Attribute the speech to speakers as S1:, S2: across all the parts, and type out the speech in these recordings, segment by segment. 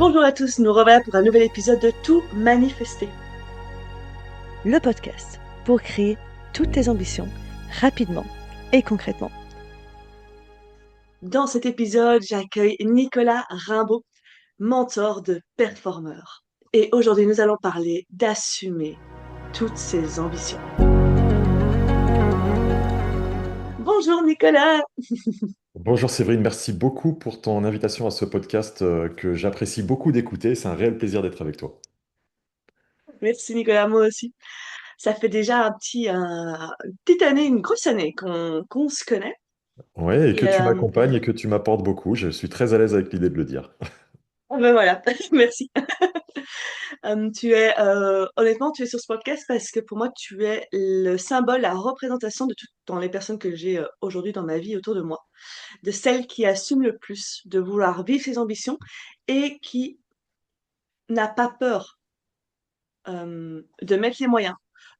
S1: Bonjour à tous, nous revoilà pour un nouvel épisode de Tout manifester. Le podcast pour créer toutes tes ambitions rapidement et concrètement. Dans cet épisode, j'accueille Nicolas Rimbaud, mentor de performeurs. Et aujourd'hui, nous allons parler d'assumer toutes ses ambitions. Bonjour Nicolas.
S2: Bonjour Séverine, merci beaucoup pour ton invitation à ce podcast que j'apprécie beaucoup d'écouter. C'est un réel plaisir d'être avec toi.
S1: Merci Nicolas, moi aussi. Ça fait déjà une petite année, une grosse année qu'on se connaît.
S2: Ouais, et que
S1: Et
S2: tu m'accompagnes et que tu m'apportes beaucoup. Je suis très à l'aise avec l'idée de le dire.
S1: ben voilà, merci. Honnêtement, tu es sur ce podcast parce que pour moi, tu es le symbole, la représentation de toutes dans les personnes que j'ai aujourd'hui dans ma vie autour de moi, de celle qui assume le plus de vouloir vivre ses ambitions et qui n'a pas peur de mettre les moyens,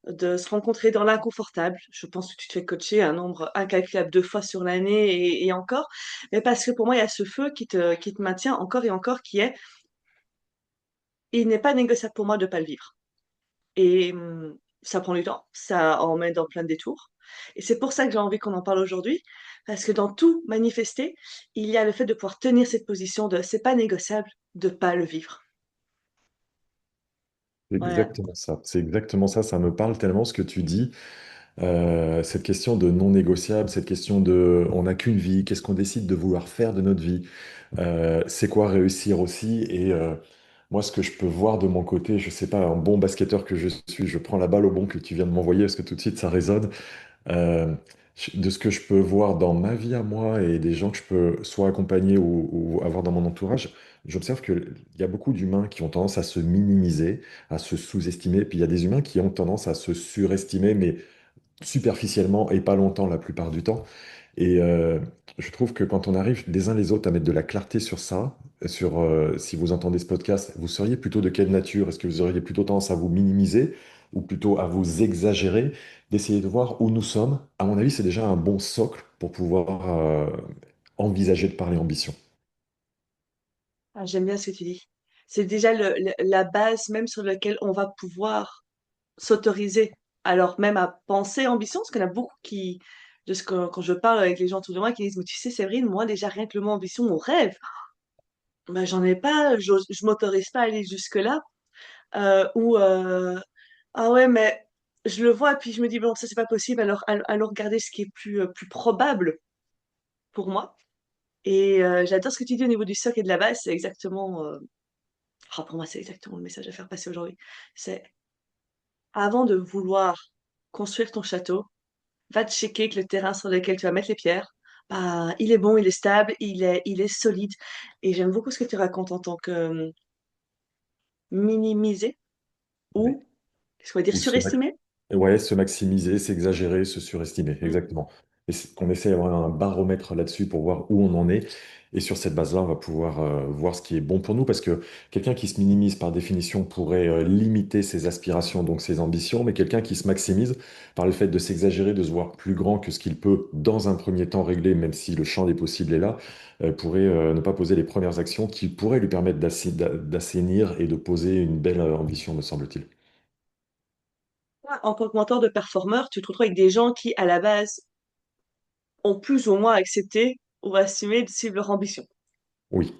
S1: de se rencontrer dans l'inconfortable. Je pense que tu te fais coacher un nombre incalculable de fois sur l'année et encore, mais parce que pour moi, il y a ce feu qui te maintient encore et encore, qui est, il n'est pas négociable pour moi de ne pas le vivre. Et ça prend du temps, ça emmène dans plein de détours. Et c'est pour ça que j'ai envie qu'on en parle aujourd'hui, parce que dans tout manifester, il y a le fait de pouvoir tenir cette position de c'est pas négociable de pas le vivre.
S2: C'est
S1: Voilà.
S2: exactement ça. C'est exactement ça. Ça me parle tellement ce que tu dis. Cette question de non négociable, cette question de on n'a qu'une vie, qu'est-ce qu'on décide de vouloir faire de notre vie? C'est quoi réussir aussi? Moi, ce que je peux voir de mon côté, je sais pas, un bon basketteur que je suis, je prends la balle au bon que tu viens de m'envoyer parce que tout de suite ça résonne. Euh, de ce que je peux voir dans ma vie à moi et des gens que je peux soit accompagner ou avoir dans mon entourage, j'observe qu'il y a beaucoup d'humains qui ont tendance à se minimiser, à se sous-estimer, puis il y a des humains qui ont tendance à se surestimer, mais superficiellement et pas longtemps la plupart du temps. Et je trouve que quand on arrive les uns les autres à mettre de la clarté sur ça, sur si vous entendez ce podcast, vous seriez plutôt de quelle nature? Est-ce que vous auriez plutôt tendance à vous minimiser ou plutôt à vous exagérer? D'essayer de voir où nous sommes. À mon avis, c'est déjà un bon socle pour pouvoir envisager de parler ambition.
S1: Ah, j'aime bien ce que tu dis. C'est déjà la base même sur laquelle on va pouvoir s'autoriser, alors même à penser ambition, parce qu'il y en a beaucoup de ce que, quand je parle avec les gens autour de moi, qui disent, mais tu sais, Séverine, moi déjà rien que le mot ambition, mon rêve, ben, j'en ai pas, je m'autorise pas à aller jusque-là. Ou ah ouais, mais je le vois, puis je me dis, bon, ça c'est pas possible, alors regarder ce qui est plus probable pour moi. Et j'adore ce que tu dis au niveau du socle et de la base, c'est exactement, pour moi, c'est exactement le message à faire passer aujourd'hui. C'est avant de vouloir construire ton château, va te checker que le terrain sur lequel tu vas mettre les pierres, bah, il est bon, il est stable, il est solide. Et j'aime beaucoup ce que tu racontes en tant que minimiser
S2: Ouais.
S1: ou, qu'est-ce qu'on va dire,
S2: Ou se,
S1: surestimer.
S2: ouais, se maximiser, s'exagérer, se surestimer,
S1: Mm.
S2: exactement. Et qu'on essaie d'avoir un baromètre là-dessus pour voir où on en est. Et sur cette base-là, on va pouvoir voir ce qui est bon pour nous, parce que quelqu'un qui se minimise, par définition, pourrait limiter ses aspirations, donc ses ambitions, mais quelqu'un qui se maximise, par le fait de s'exagérer, de se voir plus grand que ce qu'il peut, dans un premier temps, régler, même si le champ des possibles est là, pourrait ne pas poser les premières actions qui pourraient lui permettre d'assainir et de poser une belle ambition, me semble-t-il.
S1: Toi, en tant que mentor de performeur, tu te retrouves avec des gens qui, à la base, ont plus ou moins accepté ou assumé de suivre leur ambition.
S2: Oui.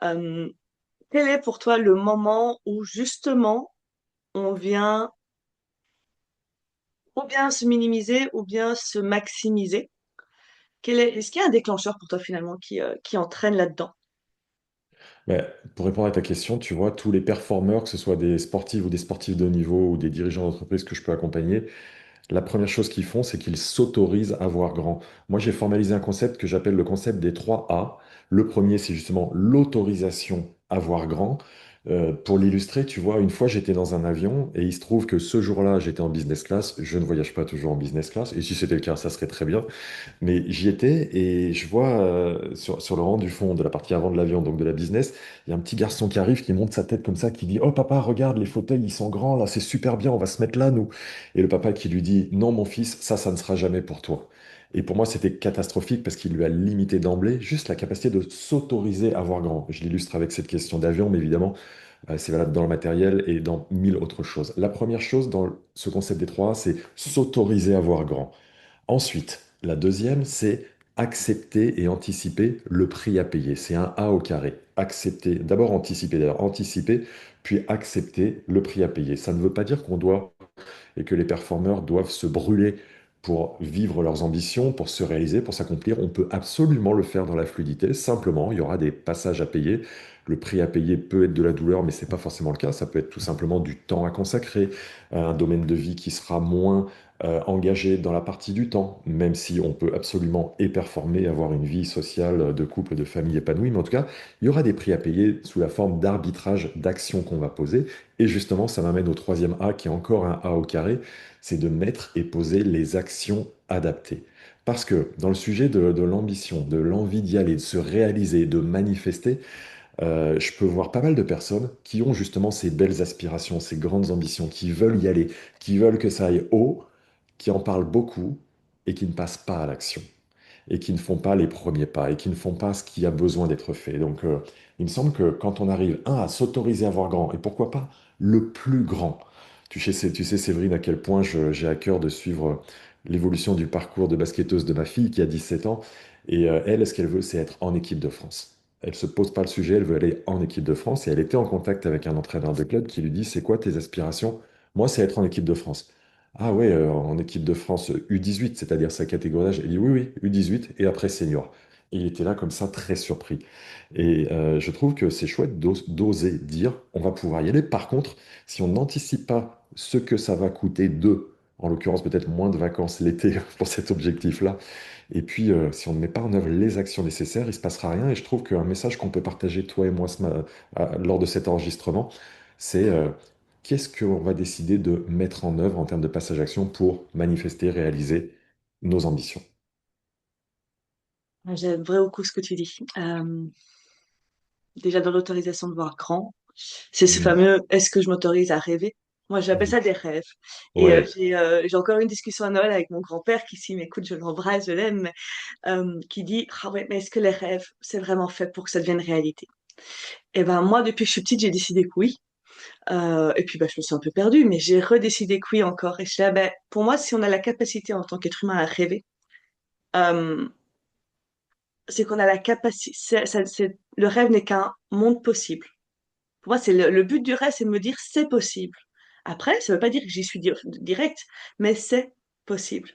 S1: Euh, Quel est pour toi le moment où justement on vient ou bien se minimiser ou bien se maximiser? Est-ce qu'il y a un déclencheur pour toi finalement qui entraîne là-dedans?
S2: Ben, pour répondre à ta question, tu vois, tous les performeurs, que ce soit des sportifs ou des sportifs de haut niveau ou des dirigeants d'entreprise que je peux accompagner, la première chose qu'ils font, c'est qu'ils s'autorisent à voir grand. Moi, j'ai formalisé un concept que j'appelle le concept des 3 A. Le premier, c'est justement l'autorisation à voir grand. Pour l'illustrer, tu vois, une fois j'étais dans un avion et il se trouve que ce jour-là, j'étais en business class. Je ne voyage pas toujours en business class et si c'était le cas, ça serait très bien. Mais j'y étais et je vois sur le rang du fond de la partie avant de l'avion, donc de la business, il y a un petit garçon qui arrive, qui monte sa tête comme ça, qui dit: «Oh papa, regarde, les fauteuils, ils sont grands là, c'est super bien, on va se mettre là, nous.» Et le papa qui lui dit: «Non, mon fils, ça ne sera jamais pour toi.» Et pour moi, c'était catastrophique parce qu'il lui a limité d'emblée juste la capacité de s'autoriser à voir grand. Je l'illustre avec cette question d'avion, mais évidemment, c'est valable dans le matériel et dans mille autres choses. La première chose dans ce concept des trois A, c'est s'autoriser à voir grand. Ensuite, la deuxième, c'est accepter et anticiper le prix à payer. C'est un A au carré. Accepter, d'abord anticiper, d'ailleurs, anticiper, puis accepter le prix à payer. Ça ne veut pas dire qu'on doit et que les performeurs doivent se brûler pour vivre leurs ambitions, pour se réaliser, pour s'accomplir. On peut absolument le faire dans la fluidité. Simplement, il y aura des passages à payer. Le prix à payer peut être de la douleur, mais ce n'est pas forcément le cas. Ça peut être tout simplement du temps à consacrer, un domaine de vie qui sera moins engagé dans la partie du temps, même si on peut absolument et performer, avoir une vie sociale, de couple, de famille épanouie. Mais en tout cas, il y aura des prix à payer sous la forme d'arbitrage d'actions qu'on va poser. Et justement, ça m'amène au troisième A, qui est encore un A au carré, c'est de mettre et poser les actions adaptées. Parce que dans le sujet de l'ambition, de l'envie d'y aller, de se réaliser, de manifester, je peux voir pas mal de personnes qui ont justement ces belles aspirations, ces grandes ambitions, qui veulent y aller, qui veulent que ça aille haut, qui en parlent beaucoup et qui ne passent pas à l'action et qui ne font pas les premiers pas et qui ne font pas ce qui a besoin d'être fait. Donc, il me semble que quand on arrive, à s'autoriser à voir grand, et pourquoi pas le plus grand. Tu sais, Séverine, à quel point j'ai à cœur de suivre l'évolution du parcours de basketteuse de ma fille qui a 17 ans. Et elle, ce qu'elle veut, c'est être en équipe de France. Elle se pose pas le sujet, elle veut aller en équipe de France. Et elle était en contact avec un entraîneur de club qui lui dit, c'est quoi tes aspirations? Moi, c'est être en équipe de France. Ah ouais, en équipe de France U18, c'est-à-dire sa catégorie d'âge. Il dit oui, oui, U18 et après senior. Et il était là comme ça, très surpris. Et je trouve que c'est chouette d'oser dire on va pouvoir y aller. Par contre, si on n'anticipe pas ce que ça va coûter en l'occurrence peut-être moins de vacances l'été pour cet objectif-là, et puis si on ne met pas en œuvre les actions nécessaires, il ne se passera rien. Et je trouve qu'un message qu'on peut partager, toi et moi, lors de cet enregistrement, c'est qu'est-ce qu'on va décider de mettre en œuvre en termes de passage à action pour manifester, réaliser nos ambitions.
S1: J'aime beaucoup ce que tu dis. Déjà dans l'autorisation de voir grand, c'est ce
S2: Mhm.
S1: fameux est-ce que je m'autorise à rêver? Moi, j'appelle ça
S2: Oui.
S1: des rêves. Et
S2: Ouais,
S1: j'ai encore eu une discussion à Noël avec mon grand-père qui, s'il m'écoute, je l'embrasse, je l'aime, mais, qui dit, ah ouais, mais est-ce que les rêves, c'est vraiment fait pour que ça devienne réalité? Et ben moi, depuis que je suis petite, j'ai décidé que oui. Et puis, bah, je me suis un peu perdue, mais j'ai redécidé que oui encore. Et je suis là, ben, pour moi, si on a la capacité en tant qu'être humain à rêver, euh, c'est qu'on a la capacité. Le rêve n'est qu'un monde possible. Pour moi, c'est le but du rêve, c'est de me dire c'est possible. Après, ça veut pas dire que j'y suis direct, mais c'est possible.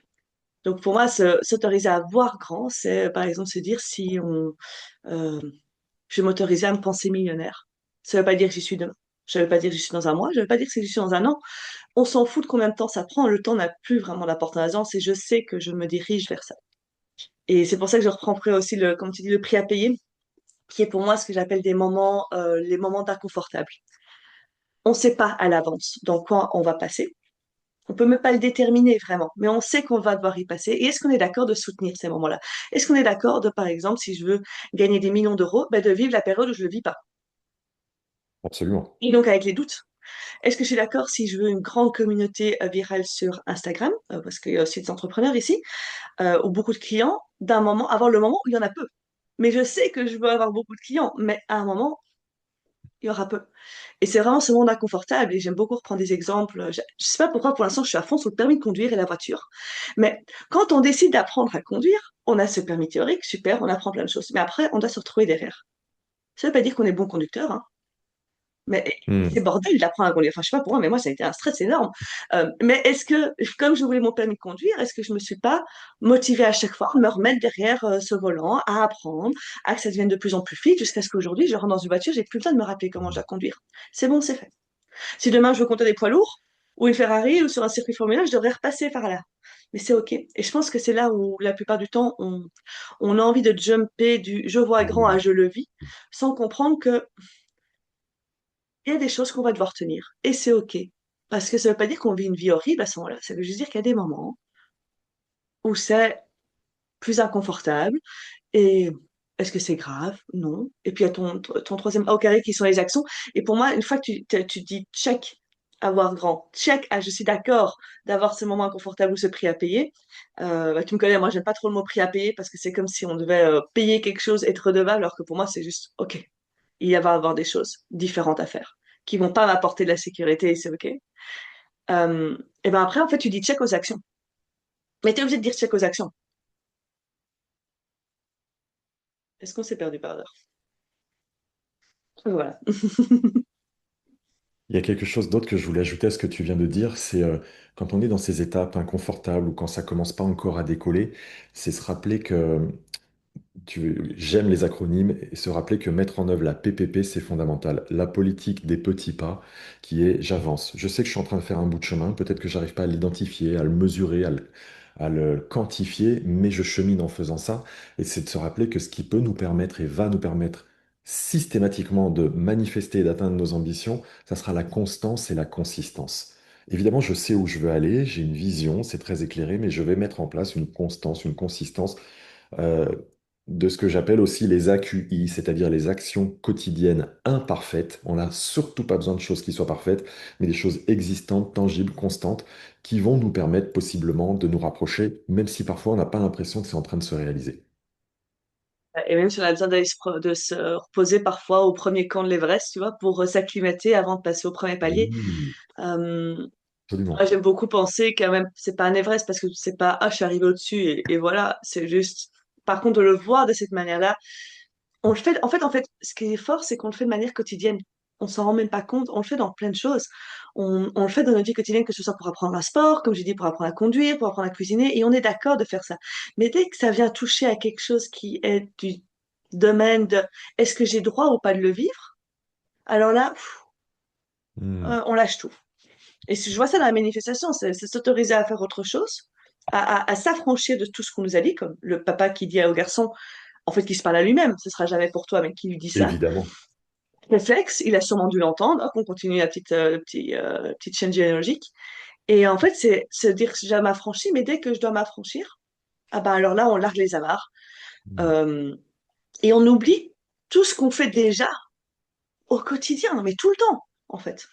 S1: Donc pour moi, s'autoriser à voir grand, c'est par exemple se dire si euh, je vais m'autoriser à me penser millionnaire. Ça veut pas dire que j'y suis demain. Ça veut pas dire que j'y suis dans un mois. Ça veut pas dire que j'y suis dans un an. On s'en fout de combien de temps ça prend. Le temps n'a plus vraiment d'importance et je sais que je me dirige vers ça. Et c'est pour ça que je reprendrai aussi comme tu dis, le prix à payer, qui est pour moi ce que j'appelle les moments d'inconfortable. On ne sait pas à l'avance dans quoi on va passer. On peut même pas le déterminer vraiment, mais on sait qu'on va devoir y passer. Et est-ce qu'on est d'accord de soutenir ces moments-là? Est-ce qu'on est d'accord de, par exemple, si je veux gagner des millions d'euros, ben de vivre la période où je ne le vis pas?
S2: absolument.
S1: Et donc avec les doutes. Est-ce que je suis d'accord si je veux une grande communauté virale sur Instagram, parce qu'il y a aussi des entrepreneurs ici, ou beaucoup de clients, avoir le moment où il y en a peu. Mais je sais que je veux avoir beaucoup de clients, mais à un moment, il y aura peu. Et c'est vraiment ce monde inconfortable. Et j'aime beaucoup reprendre des exemples. Je sais pas pourquoi, pour l'instant, je suis à fond sur le permis de conduire et la voiture. Mais quand on décide d'apprendre à conduire, on a ce permis théorique, super, on apprend plein de choses. Mais après, on doit se retrouver derrière. Ça veut pas dire qu'on est bon conducteur, hein. Mais c'est
S2: Hmm.
S1: bordel d'apprendre à conduire. Enfin, je sais pas pourquoi, mais moi, ça a été un stress énorme. Mais est-ce que, comme je voulais mon permis de conduire, est-ce que je me suis pas motivée à chaque fois à me remettre derrière ce volant, à apprendre, à que ça devienne de plus en plus fluide, jusqu'à ce qu'aujourd'hui, je rentre dans une voiture, j'ai plus besoin de me rappeler comment je dois conduire. C'est bon, c'est fait. Si demain je veux compter des poids lourds, ou une Ferrari, ou sur un circuit Formule 1, je devrais repasser par là. Mais c'est OK. Et je pense que c'est là où, la plupart du temps, on a envie de jumper du je vois grand à
S2: Oui.
S1: je le vis, sans comprendre que il y a des choses qu'on va devoir tenir. Et c'est OK. Parce que ça veut pas dire qu'on vit une vie horrible à ce moment-là. Ça veut juste dire qu'il y a des moments où c'est plus inconfortable. Et est-ce que c'est grave? Non. Et puis il y a ton troisième A au carré qui sont les actions. Et pour moi, une fois que tu dis check avoir grand. Check, ah, je suis d'accord d'avoir ce moment inconfortable ou ce prix à payer. Bah, tu me connais, moi, j'aime pas trop le mot prix à payer parce que c'est comme si on devait payer quelque chose, être redevable, alors que pour moi, c'est juste, OK, il va y avoir des choses différentes à faire qui vont pas m'apporter de la sécurité et c'est OK. Et ben après, en fait, tu dis check aux actions. Mais tu es obligé de dire check aux actions. Est-ce qu'on s'est perdu par là? Voilà.
S2: Il y a quelque chose d'autre que je voulais ajouter à ce que tu viens de dire, c'est quand on est dans ces étapes inconfortables ou quand ça commence pas encore à décoller, c'est se rappeler que j'aime les acronymes et se rappeler que mettre en œuvre la PPP, c'est fondamental. La politique des petits pas, qui est j'avance. Je sais que je suis en train de faire un bout de chemin, peut-être que j'arrive pas à l'identifier, à le mesurer, à le quantifier, mais je chemine en faisant ça. Et c'est de se rappeler que ce qui peut nous permettre et va nous permettre systématiquement de manifester et d'atteindre nos ambitions, ça sera la constance et la consistance. Évidemment, je sais où je veux aller, j'ai une vision, c'est très éclairé, mais je vais mettre en place une constance, une consistance euh, de ce que j'appelle aussi les AQI, c'est-à-dire les actions quotidiennes imparfaites. On n'a surtout pas besoin de choses qui soient parfaites, mais des choses existantes, tangibles, constantes, qui vont nous permettre possiblement de nous rapprocher, même si parfois on n'a pas l'impression que c'est en train de se réaliser.
S1: Et même si on a besoin de se reposer parfois au premier camp de l'Everest, tu vois, pour s'acclimater avant de passer au premier palier.
S2: Oui,
S1: Euh, Moi,
S2: absolument.
S1: j'aime beaucoup penser quand même, c'est pas un Everest parce que c'est pas, ah, je suis arrivé au-dessus et voilà, c'est juste, par contre, de le voir de cette manière-là, on le fait, en fait, ce qui est fort, c'est qu'on le fait de manière quotidienne. On s'en rend même pas compte, on le fait dans plein de choses. On le fait dans notre vie quotidienne, que ce soit pour apprendre un sport, comme j'ai dit, pour apprendre à conduire, pour apprendre à cuisiner, et on est d'accord de faire ça. Mais dès que ça vient toucher à quelque chose qui est du domaine de est-ce que j'ai droit ou pas de le vivre, alors là,
S2: Hmm.
S1: on lâche tout. Et si je vois ça dans la manifestation, c'est s'autoriser à faire autre chose, à s'affranchir de tout ce qu'on nous a dit, comme le papa qui dit au garçon, en fait, qui se parle à lui-même, ce sera jamais pour toi, mais qui lui dit ça.
S2: Évidemment.
S1: Réflexe, il a sûrement dû l'entendre, hop, on continue la petite chaîne généalogique. Et en fait, c'est se dire que je dois m'affranchir, mais dès que je dois m'affranchir, ah ben alors là, on largue les amarres. Euh, et on oublie tout ce qu'on fait déjà au quotidien, non, mais tout le temps, en fait.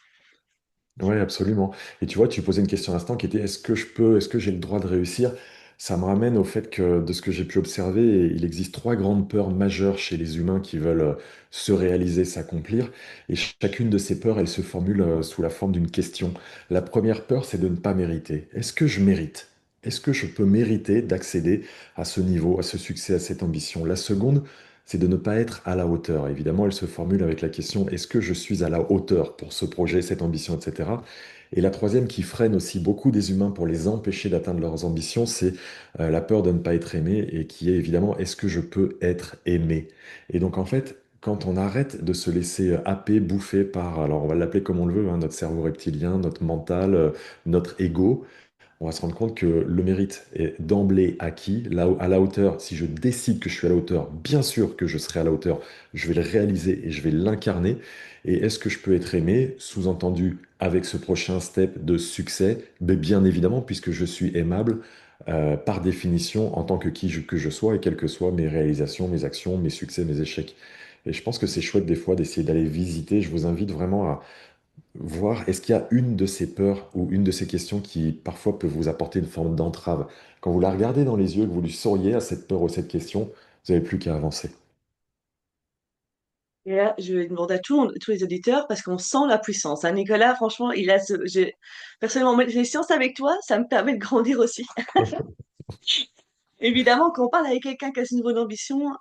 S2: Oui, absolument. Et tu vois, tu posais une question à l'instant qui était est-ce que je peux, est-ce que j'ai le droit de réussir? Ça me ramène au fait que de ce que j'ai pu observer, il existe trois grandes peurs majeures chez les humains qui veulent se réaliser, s'accomplir. Et chacune de ces peurs, elle se formule sous la forme d'une question. La première peur, c'est de ne pas mériter. Est-ce que je mérite? Est-ce que je peux mériter d'accéder à ce niveau, à ce succès, à cette ambition? La seconde, c'est de ne pas être à la hauteur. Évidemment, elle se formule avec la question, est-ce que je suis à la hauteur pour ce projet, cette ambition, etc. Et la troisième qui freine aussi beaucoup des humains pour les empêcher d'atteindre leurs ambitions, c'est la peur de ne pas être aimé et qui est évidemment, est-ce que je peux être aimé? Et donc en fait, quand on arrête de se laisser happer, bouffer par, alors on va l'appeler comme on le veut, hein, notre cerveau reptilien, notre mental, notre ego, on va se rendre compte que le mérite est d'emblée acquis. Là, à la hauteur, si je décide que je suis à la hauteur, bien sûr que je serai à la hauteur, je vais le réaliser et je vais l'incarner. Et est-ce que je peux être aimé, sous-entendu avec ce prochain step de succès? Mais bien évidemment, puisque je suis aimable par définition en tant que que je sois et quelles que soient mes réalisations, mes actions, mes succès, mes échecs. Et je pense que c'est chouette des fois d'essayer d'aller visiter. Je vous invite vraiment à voir est-ce qu'il y a une de ces peurs ou une de ces questions qui parfois peut vous apporter une forme d'entrave. Quand vous la regardez dans les yeux, que vous lui souriez à cette peur ou cette question, vous n'avez plus qu'à avancer.
S1: Et là, je vais demander à tous les auditeurs parce qu'on sent la puissance. Hein. Nicolas, franchement, personnellement, les séances avec toi, ça me permet de grandir aussi. Évidemment, quand on parle avec quelqu'un qui a ce niveau d'ambition,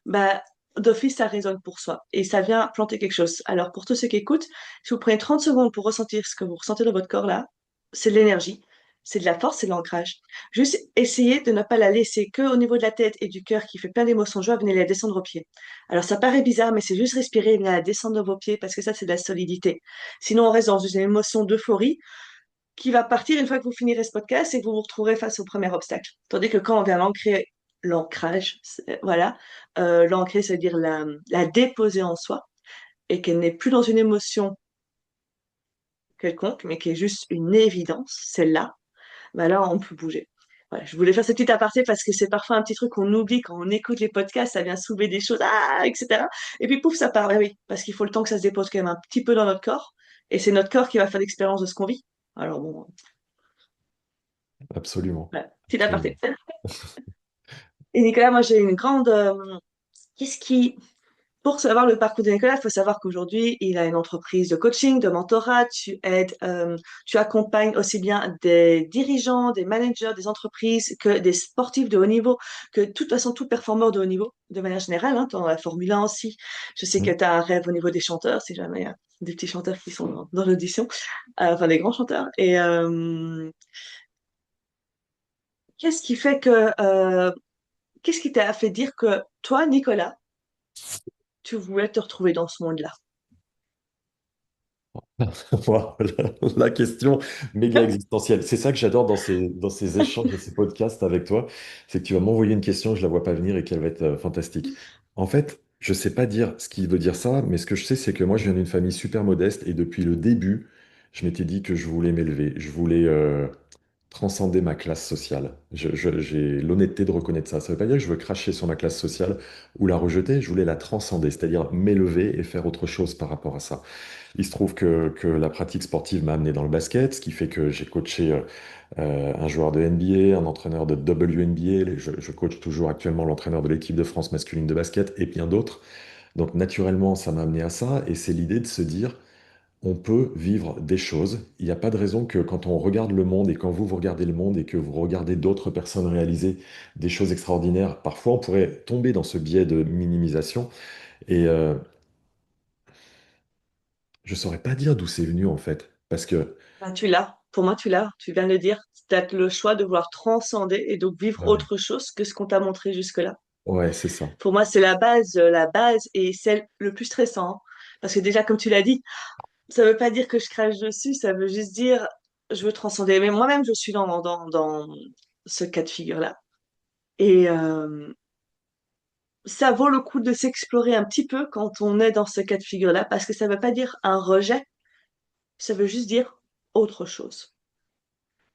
S1: bah, d'office, ça résonne pour soi et ça vient planter quelque chose. Alors, pour tous ceux qui écoutent, si vous prenez 30 secondes pour ressentir ce que vous ressentez dans votre corps là, c'est de l'énergie, c'est de la force, c'est de l'ancrage. Juste essayez de ne pas la laisser que au niveau de la tête et du cœur qui fait plein d'émotions joie, venez la descendre aux pieds. Alors, ça paraît bizarre, mais c'est juste respirer et venir la descendre dans vos pieds parce que ça, c'est de la solidité. Sinon, on reste dans une émotion d'euphorie qui va partir une fois que vous finirez ce podcast et que vous vous retrouverez face au premier obstacle. Tandis que quand on vient l'ancrer, l'ancrage, voilà, l'ancrer, ça veut dire la déposer en soi et qu'elle n'est plus dans une émotion quelconque, mais qui est juste une évidence, celle-là, bah là, on peut bouger. Voilà, je voulais faire ce petit aparté parce que c'est parfois un petit truc qu'on oublie quand on écoute les podcasts, ça vient soulever des choses, ah, etc. Et puis pouf, ça part. Eh oui, parce qu'il faut le temps que ça se dépose quand même un petit peu dans notre corps. Et c'est notre corps qui va faire l'expérience de ce qu'on vit. Alors bon,
S2: Absolument.
S1: voilà, petit aparté.
S2: Absolument.
S1: Et Nicolas, moi j'ai une grande... qu'est-ce qui... Pour savoir le parcours de Nicolas, il faut savoir qu'aujourd'hui, il a une entreprise de coaching, de mentorat. Tu aides, tu accompagnes aussi bien des dirigeants, des managers, des entreprises que des sportifs de haut niveau, que de toute façon, tout performeur de haut niveau, de manière générale, hein, dans la Formule 1 aussi. Je sais que
S2: Mm.
S1: tu as un rêve au niveau des chanteurs, si jamais des petits chanteurs qui sont dans l'audition, enfin des grands chanteurs. Et qu'est-ce qui fait que, qu'est-ce qui t'a fait dire que toi, Nicolas, tu voulais te retrouver dans ce monde-là?
S2: Voilà, la question méga existentielle. C'est ça que j'adore dans ces échanges, dans ces podcasts avec toi, c'est que tu vas m'envoyer une question, je la vois pas venir et qu'elle va être fantastique. En fait, je sais pas dire ce qui veut dire ça, mais ce que je sais, c'est que moi, je viens d'une famille super modeste et depuis le début, je m'étais dit que je voulais m'élever, je voulais transcender ma classe sociale. J'ai l'honnêteté de reconnaître ça. Ça veut pas dire que je veux cracher sur ma classe sociale ou la rejeter, je voulais la transcender, c'est-à-dire m'élever et faire autre chose par rapport à ça. Il se trouve que la pratique sportive m'a amené dans le basket, ce qui fait que j'ai coaché un joueur de NBA, un entraîneur de WNBA. Je coach toujours actuellement l'entraîneur de l'équipe de France masculine de basket et bien d'autres. Donc naturellement, ça m'a amené à ça. Et c'est l'idée de se dire, on peut vivre des choses. Il n'y a pas de raison que quand on regarde le monde et quand vous regardez le monde et que vous regardez d'autres personnes réaliser des choses extraordinaires, parfois on pourrait tomber dans ce biais de minimisation. Et je saurais pas dire d'où c'est venu en fait. Parce que
S1: Ben, tu l'as. Pour moi, tu l'as. Tu viens de le dire. Tu as le choix de vouloir transcender et donc vivre
S2: ouais,
S1: autre chose que ce qu'on t'a montré jusque-là.
S2: ouais, c'est ça.
S1: Pour moi, c'est la base et celle le plus stressant. Hein. Parce que déjà, comme tu l'as dit, ça veut pas dire que je crache dessus, ça veut juste dire je veux transcender. Mais moi-même, je suis dans ce cas de figure-là. Et ça vaut le coup de s'explorer un petit peu quand on est dans ce cas de figure-là, parce que ça veut pas dire un rejet, ça veut juste dire autre chose.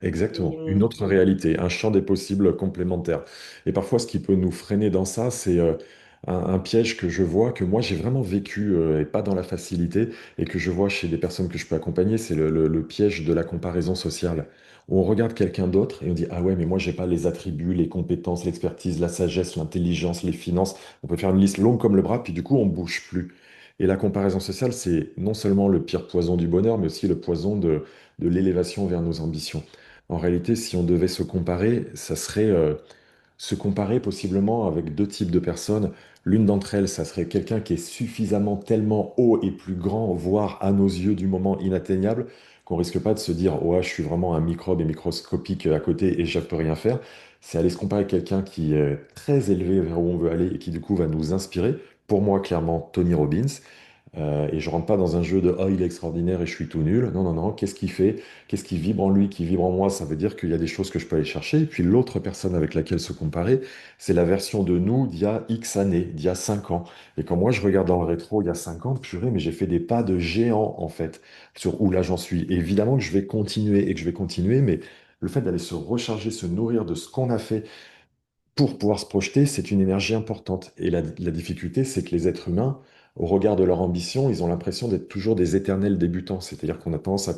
S1: Et,
S2: Exactement, une autre réalité, un champ des possibles complémentaires. Et parfois, ce qui peut nous freiner dans ça, c'est un piège que je vois, que moi j'ai vraiment vécu et pas dans la facilité, et que je vois chez des personnes que je peux accompagner, c'est le piège de la comparaison sociale, où on regarde quelqu'un d'autre et on dit, ah ouais, mais moi j'ai pas les attributs, les compétences, l'expertise, la sagesse, l'intelligence, les finances. On peut faire une liste longue comme le bras, puis du coup on bouge plus. Et la comparaison sociale, c'est non seulement le pire poison du bonheur, mais aussi le poison de l'élévation vers nos ambitions. En réalité, si on devait se comparer, ça serait se comparer possiblement avec deux types de personnes. L'une d'entre elles, ça serait quelqu'un qui est suffisamment tellement haut et plus grand, voire à nos yeux du moment inatteignable, qu'on risque pas de se dire, ouais, je suis vraiment un microbe et microscopique à côté et je peux rien faire. C'est aller se comparer avec quelqu'un qui est très élevé vers où on veut aller et qui du coup va nous inspirer. Pour moi, clairement, Tony Robbins. Et je rentre pas dans un jeu de oh il est extraordinaire et je suis tout nul. Non, non, non. Qu'est-ce qu'il fait? Qu'est-ce qui vibre en lui, qui vibre en moi? Ça veut dire qu'il y a des choses que je peux aller chercher. Et puis l'autre personne avec laquelle se comparer, c'est la version de nous d'il y a X années, d'il y a 5 ans. Et quand moi je regarde dans le rétro il y a 5 ans, purée, mais j'ai fait des pas de géant en fait, sur où là j'en suis. Et évidemment que je vais continuer et que je vais continuer, mais le fait d'aller se recharger, se nourrir de ce qu'on a fait pour pouvoir se projeter, c'est une énergie importante. Et la difficulté, c'est que les êtres humains, au regard de leur ambition, ils ont l'impression d'être toujours des éternels débutants. C'est-à-dire qu'on a tendance à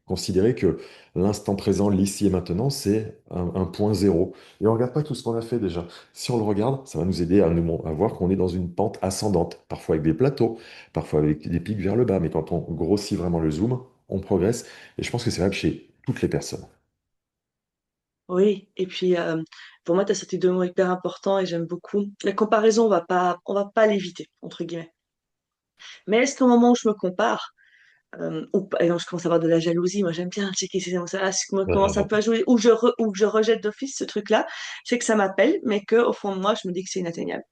S2: considérer que l'instant présent, l'ici et maintenant, c'est un point zéro. Et on ne regarde pas tout ce qu'on a fait déjà. Si on le regarde, ça va nous aider à voir qu'on est dans une pente ascendante, parfois avec des plateaux, parfois avec des pics vers le bas. Mais quand on grossit vraiment le zoom, on progresse. Et je pense que c'est vrai chez toutes les personnes.
S1: oui, et puis pour moi, tu as sorti deux mots hyper importants et j'aime beaucoup. La comparaison, on va pas l'éviter, entre guillemets. Mais est-ce qu'au moment où je me compare, ou par exemple, je commence à avoir de la jalousie, moi j'aime bien checker ces émotions-là, si je me commence un peu à jouer, ou que je rejette d'office ce truc-là, c'est que ça m'appelle, mais qu'au fond de moi, je me dis que c'est inatteignable.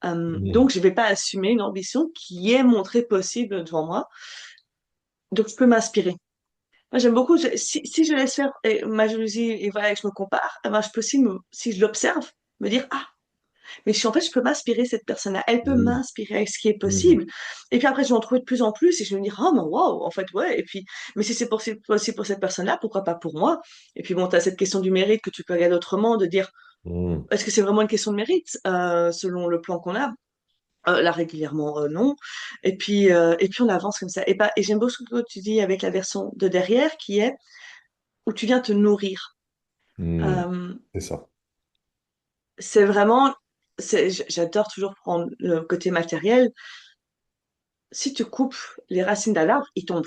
S2: Mhm.
S1: Donc, je vais pas assumer une ambition qui est montrée possible devant moi. Donc, je peux m'inspirer. Moi, j'aime beaucoup, si je laisse faire ma jalousie et voilà, que je me compare, eh ben, je peux aussi, si je l'observe, me dire, ah, mais en fait, je peux m'inspirer cette personne-là. Elle peut
S2: Mhm.
S1: m'inspirer avec ce qui est
S2: Mhm.
S1: possible. Et puis après, je vais en trouver de plus en plus et je vais me dire, oh, mais waouh, en fait, ouais. Et puis, mais si c'est possible pour cette personne-là, pourquoi pas pour moi? Et puis bon, tu as cette question du mérite que tu peux regarder autrement, de dire,
S2: Mhm.
S1: est-ce que c'est vraiment une question de mérite, selon le plan qu'on a? Là, régulièrement, non. Et puis on avance comme ça. Et j'aime beaucoup ce que tu dis avec la version de derrière, qui est où tu viens te nourrir.
S2: Hmm,
S1: Euh,
S2: c'est ça.
S1: c'est vraiment, j'adore toujours prendre le côté matériel. Si tu coupes les racines d'un arbre, il tombe.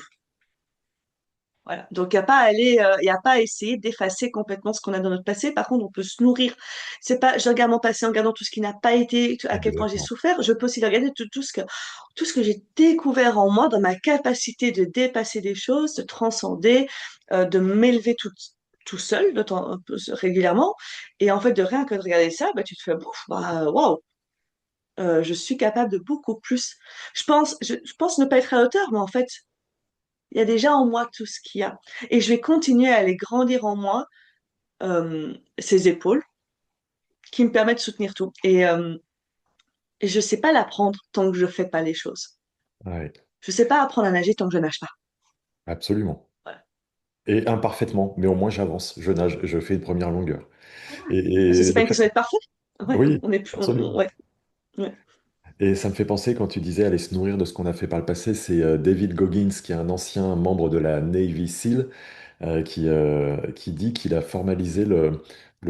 S1: Voilà. Donc, il n'y a pas à aller, il y a pas à essayer d'effacer complètement ce qu'on a dans notre passé. Par contre, on peut se nourrir. C'est pas, je regarde mon passé en regardant tout ce qui n'a pas été, à quel point j'ai
S2: Exactement.
S1: souffert. Je peux aussi regarder tout ce que j'ai découvert en moi, dans ma capacité de dépasser des choses, de transcender, de m'élever tout seul, régulièrement. Et en fait, de rien que de regarder ça, bah, tu te fais, bouf, bah, waouh, je suis capable de beaucoup plus. Je pense ne pas être à la hauteur, mais en fait, il y a déjà en moi tout ce qu'il y a. Et je vais continuer à aller grandir en moi ces épaules qui me permettent de soutenir tout. Et je ne sais pas l'apprendre tant que je ne fais pas les choses.
S2: Ouais,
S1: Je ne sais pas apprendre à nager tant que je nage pas.
S2: absolument.
S1: Voilà.
S2: Et imparfaitement, mais au moins j'avance, je nage, je fais une première longueur. Et,
S1: Parce que
S2: et
S1: c'est pas
S2: le
S1: une
S2: fait,
S1: question d'être parfait. Ouais,
S2: oui,
S1: on est plus,
S2: absolument.
S1: ouais, ouais.
S2: Et ça me fait penser quand tu disais aller se nourrir de ce qu'on a fait par le passé, c'est David Goggins, qui est un ancien membre de la Navy SEAL, qui dit qu'il a formalisé le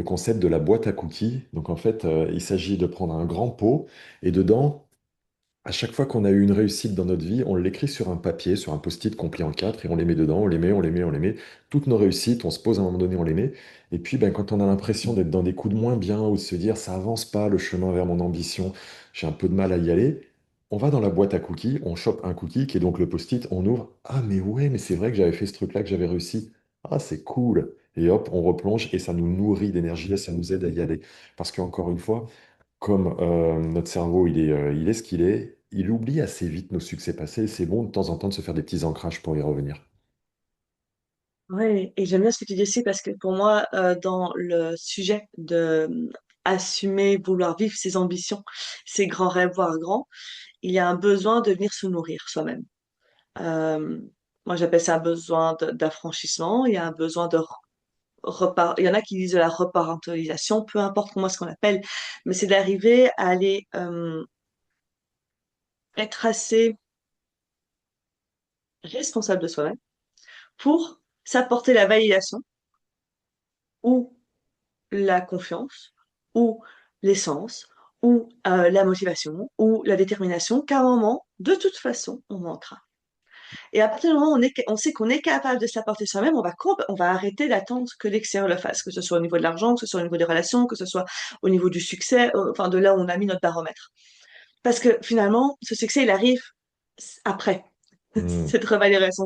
S2: concept de la boîte à cookies. Donc en fait, il s'agit de prendre un grand pot et dedans, à chaque fois qu'on a eu une réussite dans notre vie, on l'écrit sur un papier, sur un post-it qu'on plie en quatre et on les met dedans, on les met, on les met, on les met. Toutes nos réussites, on se pose à un moment donné, on les met. Et puis ben, quand on a l'impression d'être dans des coups de moins bien ou de se dire ça avance pas le chemin vers mon ambition, j'ai un peu de mal à y aller, on va dans la boîte à cookies, on chope un cookie qui est donc le post-it, on ouvre. Ah mais ouais, mais c'est vrai que j'avais fait ce truc-là, que j'avais réussi. Ah c'est cool. Et hop, on replonge et ça nous nourrit d'énergie et ça nous aide à y aller. Parce qu'encore une fois, comme notre cerveau, il est ce qu'il est, il oublie assez vite nos succès passés. C'est bon de temps en temps de se faire des petits ancrages pour y revenir.
S1: Ouais, et j'aime bien ce que tu dis aussi parce que pour moi, dans le sujet de assumer, vouloir vivre ses ambitions, ses grands rêves, voire grands, il y a un besoin de venir se nourrir soi-même. Euh, Moi, j'appelle ça un besoin d'affranchissement. Il y a un besoin il y en a qui disent de la reparentalisation, peu importe comment ce qu'on appelle, mais c'est d'arriver à aller être assez responsable de soi-même pour s'apporter la validation ou la confiance ou l'essence ou la motivation ou la détermination qu'à un moment, de toute façon, on manquera. Et à partir du moment où on sait qu'on est capable de s'apporter soi-même, on va arrêter d'attendre que l'extérieur le fasse, que ce soit au niveau de l'argent, que ce soit au niveau des relations, que ce soit au niveau du succès, enfin de là où on a mis notre baromètre. Parce que finalement, ce succès, il arrive après
S2: Hmm,
S1: cette revalorisation,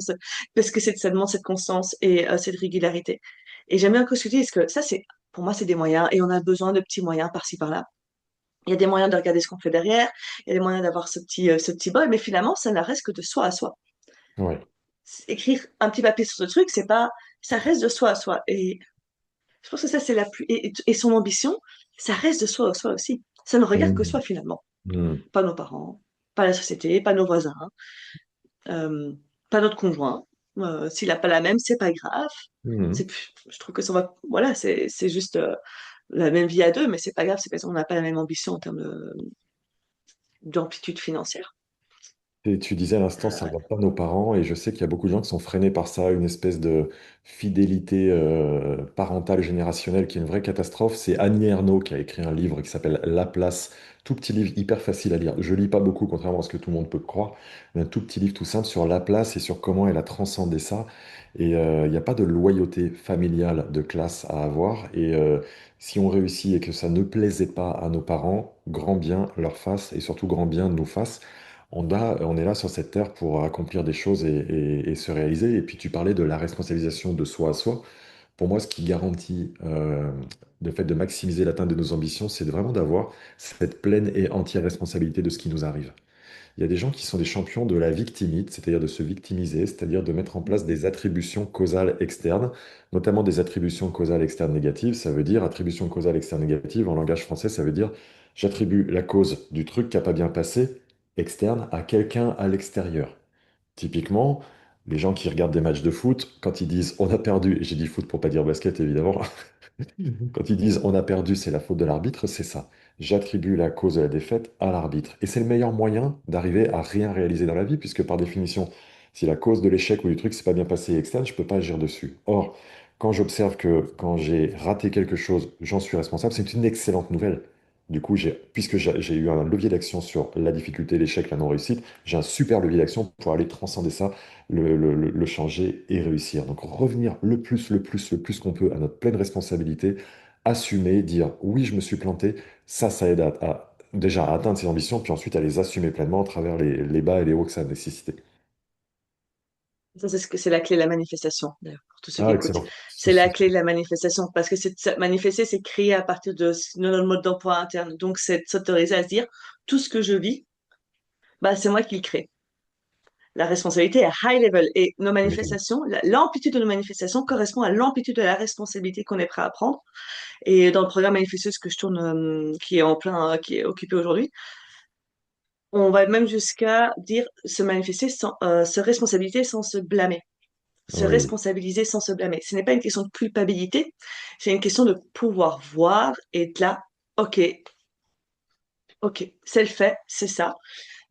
S1: parce que ça demande cette constance et cette régularité. Et j'aime bien que ce que tu dis, parce que ça, pour moi, c'est des moyens, et on a besoin de petits moyens par-ci, par-là. Il y a des moyens de regarder ce qu'on fait derrière, il y a des moyens d'avoir ce petit bol, mais finalement, ça ne reste que de soi à soi.
S2: ouais.
S1: Écrire un petit papier sur ce truc, c'est pas, ça reste de soi à soi. Et je pense que ça, c'est la plus, et son ambition, ça reste de soi à soi aussi. Ça ne regarde que
S2: Hmm,
S1: soi finalement.
S2: hmm,
S1: Pas nos parents, pas la société, pas nos voisins, euh, pas notre conjoint. S'il n'a pas la même, c'est pas grave.
S2: hmm.
S1: Je trouve que ça va, voilà, c'est juste la même vie à deux, mais c'est pas grave, c'est parce qu'on n'a pas la même ambition en termes d'amplitude financière.
S2: Et tu disais à l'instant, ça ne
S1: Euh,
S2: regarde pas nos parents, et je sais qu'il y a beaucoup de gens qui sont freinés par ça, une espèce de fidélité parentale générationnelle qui est une vraie catastrophe. C'est Annie Ernaux qui a écrit un livre qui s'appelle La Place, tout petit livre hyper facile à lire. Je lis pas beaucoup, contrairement à ce que tout le monde peut croire, mais un tout petit livre tout simple sur la place et sur comment elle a transcendé ça. Et il n'y a pas de loyauté familiale de classe à avoir. Et si on réussit et que ça ne plaisait pas à nos parents, grand bien leur fasse et surtout grand bien nous fasse. On est là sur cette terre pour accomplir des choses et se réaliser. Et puis tu parlais de la responsabilisation de soi à soi. Pour moi, ce qui garantit le fait de maximiser l'atteinte de nos ambitions, c'est vraiment d'avoir cette pleine et entière responsabilité de ce qui nous arrive. Il y a des gens qui sont des champions de la victimite, c'est-à-dire de se victimiser, c'est-à-dire de mettre en place des attributions causales externes, notamment des attributions causales externes négatives. Ça veut dire attribution causale externe négative. En langage français, ça veut dire j'attribue la cause du truc qui n'a pas bien passé externe à quelqu'un à l'extérieur. Typiquement, les gens qui regardent des matchs de foot, quand ils disent on a perdu, et j'ai dit foot pour pas dire basket évidemment, quand ils disent on a perdu, c'est la faute de l'arbitre, c'est ça. j'attribue la cause de la défaite à l'arbitre. Et c'est le meilleur moyen d'arriver à rien réaliser dans la vie, puisque par définition, si la cause de l'échec ou du truc s'est pas bien passé est externe, je peux pas agir dessus. Or, quand j'observe que quand j'ai raté quelque chose, j'en suis responsable, c'est une excellente nouvelle. Du coup, puisque j'ai eu un levier d'action sur la difficulté, l'échec, la non-réussite, j'ai un super levier d'action pour aller transcender ça, le changer et réussir. Donc revenir le plus qu'on peut à notre pleine responsabilité, assumer, dire oui, je me suis planté, ça aide déjà à atteindre ses ambitions, puis ensuite à les assumer pleinement à travers les bas et les hauts que ça a nécessité.
S1: Ça, c'est ce que c'est la clé de la manifestation, d'ailleurs, pour tous ceux qui
S2: Ah,
S1: écoutent.
S2: excellent.
S1: C'est la clé de la manifestation, parce que manifester, c'est créer à partir de notre mode d'emploi interne. Donc, c'est de s'autoriser à se dire, tout ce que je vis, bah, c'est moi qui le crée. La responsabilité est high level et nos
S2: Exactement.
S1: manifestations, l'amplitude de nos manifestations correspond à l'amplitude de la responsabilité qu'on est prêt à prendre. Et dans le programme Manifesteuse que je tourne, qui est en plein, qui est occupé aujourd'hui, on va même jusqu'à dire se manifester sans, se responsabiliser sans se blâmer. Se
S2: Oui.
S1: responsabiliser sans se blâmer. Ce n'est pas une question de culpabilité, c'est une question de pouvoir voir et de là, ok, ok, c'est le fait, c'est ça.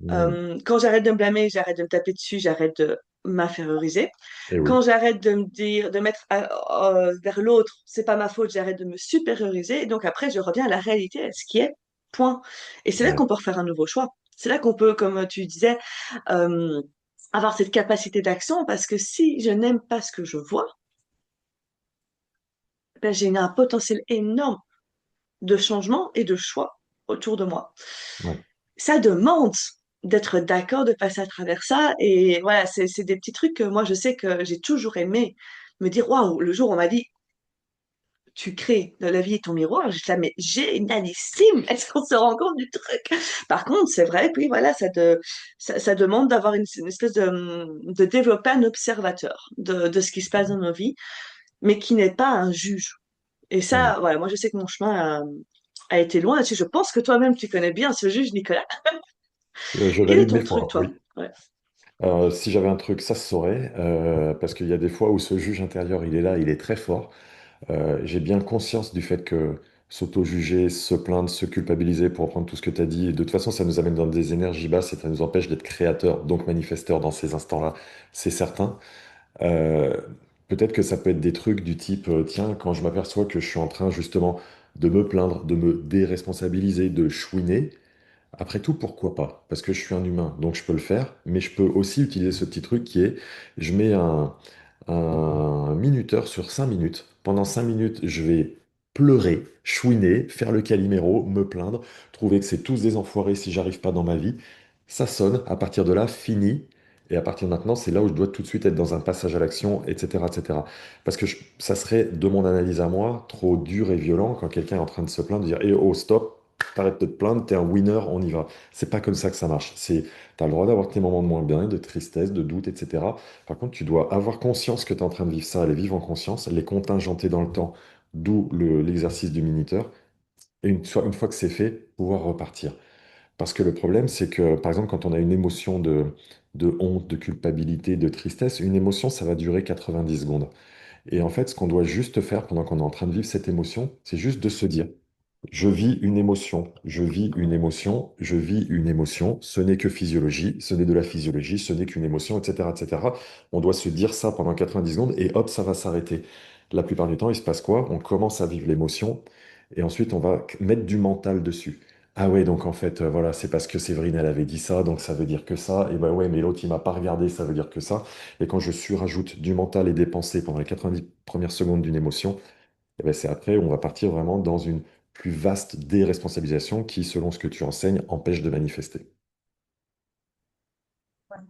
S2: Mm.
S1: Quand j'arrête de me blâmer, j'arrête de me taper dessus, j'arrête de m'inférioriser.
S2: Et
S1: Quand
S2: oui.
S1: j'arrête de me dire, de mettre vers l'autre, c'est pas ma faute, j'arrête de me supérioriser. Et donc après, je reviens à la réalité, à ce qui est, point. Et c'est là
S2: Ouais.
S1: qu'on peut refaire un nouveau choix. C'est là qu'on peut, comme tu disais, euh, avoir cette capacité d'action parce que si je n'aime pas ce que je vois, ben, j'ai un potentiel énorme de changement et de choix autour de moi.
S2: Ouais.
S1: Ça demande d'être d'accord de passer à travers ça. Et voilà, c'est des petits trucs que moi, je sais que j'ai toujours aimé me dire, waouh, le jour où on m'a dit, tu crées de la vie et ton miroir, j'étais là, mais génialissime! Est-ce qu'on se rend compte du truc? Par contre, c'est vrai, puis voilà, ça demande d'avoir une espèce de développer un observateur de ce qui se passe dans nos vies, mais qui n'est pas un juge. Et
S2: Mm.
S1: ça, voilà, moi, je sais que mon chemin a été loin là-dessus. Je pense que toi-même, tu connais bien ce juge, Nicolas.
S2: Je
S1: Quel est
S2: valide
S1: ton
S2: mes
S1: truc,
S2: fois,
S1: toi?
S2: oui.
S1: Ouais.
S2: Si j'avais un truc, ça se saurait, parce qu'il y a des fois où ce juge intérieur, il est là, il est très fort. J'ai bien conscience du fait que s'auto-juger, se plaindre, se culpabiliser, pour reprendre tout ce que tu as dit, de toute façon, ça nous amène dans des énergies basses et ça nous empêche d'être créateurs, donc manifesteurs dans ces instants-là, c'est certain. Euh, Peut-être que ça peut être des trucs du type, tiens, quand je m'aperçois que je suis en train justement de me plaindre, de me déresponsabiliser, de chouiner, après tout, pourquoi pas? Parce que je suis un humain, donc je peux le faire, mais je peux aussi utiliser ce petit truc qui est, je mets un minuteur sur 5 minutes. Pendant 5 minutes, je vais pleurer, chouiner, faire le Calimero, me plaindre, trouver que c'est tous des enfoirés si j'arrive pas dans ma vie. Ça sonne, à partir de là, fini. Et à partir de maintenant, c'est là où je dois tout de suite être dans un passage à l'action, etc., etc. Parce que ça serait, de mon analyse à moi, trop dur et violent quand quelqu'un est en train de se plaindre, de dire, eh oh, stop, t'arrêtes de te plaindre, t'es un winner, on y va. C'est pas comme ça que ça marche. T'as le droit d'avoir tes moments de moins bien, de tristesse, de doute, etc. Par contre, tu dois avoir conscience que tu es en train de vivre ça, les vivre en conscience, les contingenter dans le temps, d'où l'exercice du minuteur. Et une fois que c'est fait, pouvoir repartir. Parce que le problème, c'est que, par exemple, quand on a une émotion de honte, de culpabilité, de tristesse, une émotion, ça va durer 90 secondes. Et en fait, ce qu'on doit juste faire pendant qu'on est en train de vivre cette émotion, c'est juste de se dire, je vis une émotion, je vis une émotion, je vis une émotion, ce n'est que physiologie, ce n'est de la physiologie, ce n'est qu'une émotion, etc., etc. On doit se dire ça pendant 90 secondes et hop, ça va s'arrêter. La plupart du temps, il se passe quoi? On commence à vivre l'émotion et ensuite on va mettre du mental dessus. Ah ouais, donc en fait, voilà, c'est parce que Séverine, elle avait dit ça, donc ça veut dire que ça. Et ben ouais, mais l'autre, il m'a pas regardé, ça veut dire que ça. Et quand je surajoute du mental et des pensées pendant les 90 premières secondes d'une émotion, eh ben c'est après où on va partir vraiment dans une plus vaste déresponsabilisation qui, selon ce que tu enseignes, empêche de manifester.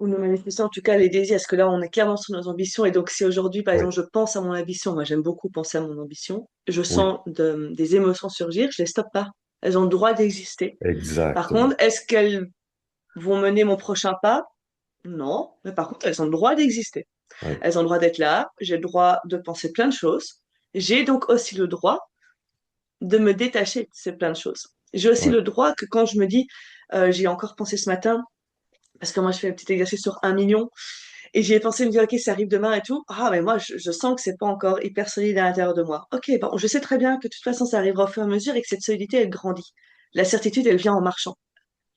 S1: Ou nous manifester en tout cas les désirs, parce que là, on est clairement sur nos ambitions. Et donc, si aujourd'hui, par
S2: Oui,
S1: exemple, je pense à mon ambition, moi j'aime beaucoup penser à mon ambition, je
S2: oui,
S1: sens des émotions surgir, je les stoppe pas. Elles ont le droit d'exister. Par
S2: exactement.
S1: contre, est-ce qu'elles vont mener mon prochain pas? Non, mais par contre, elles ont le droit d'exister.
S2: Oui,
S1: Elles ont le droit d'être là, j'ai le droit de penser plein de choses. J'ai donc aussi le droit de me détacher de ces plein de choses. J'ai aussi
S2: oui,
S1: le droit que quand je me dis, j'y ai encore pensé ce matin, parce que moi je fais un petit exercice sur 1 million, et j'y ai pensé, me dire, ok, ça arrive demain et tout. Ah, mais moi, je sens que c'est pas encore hyper solide à l'intérieur de moi. Ok, bon, je sais très bien que de toute façon, ça arrivera au fur et à mesure et que cette solidité, elle grandit. La certitude, elle vient en marchant.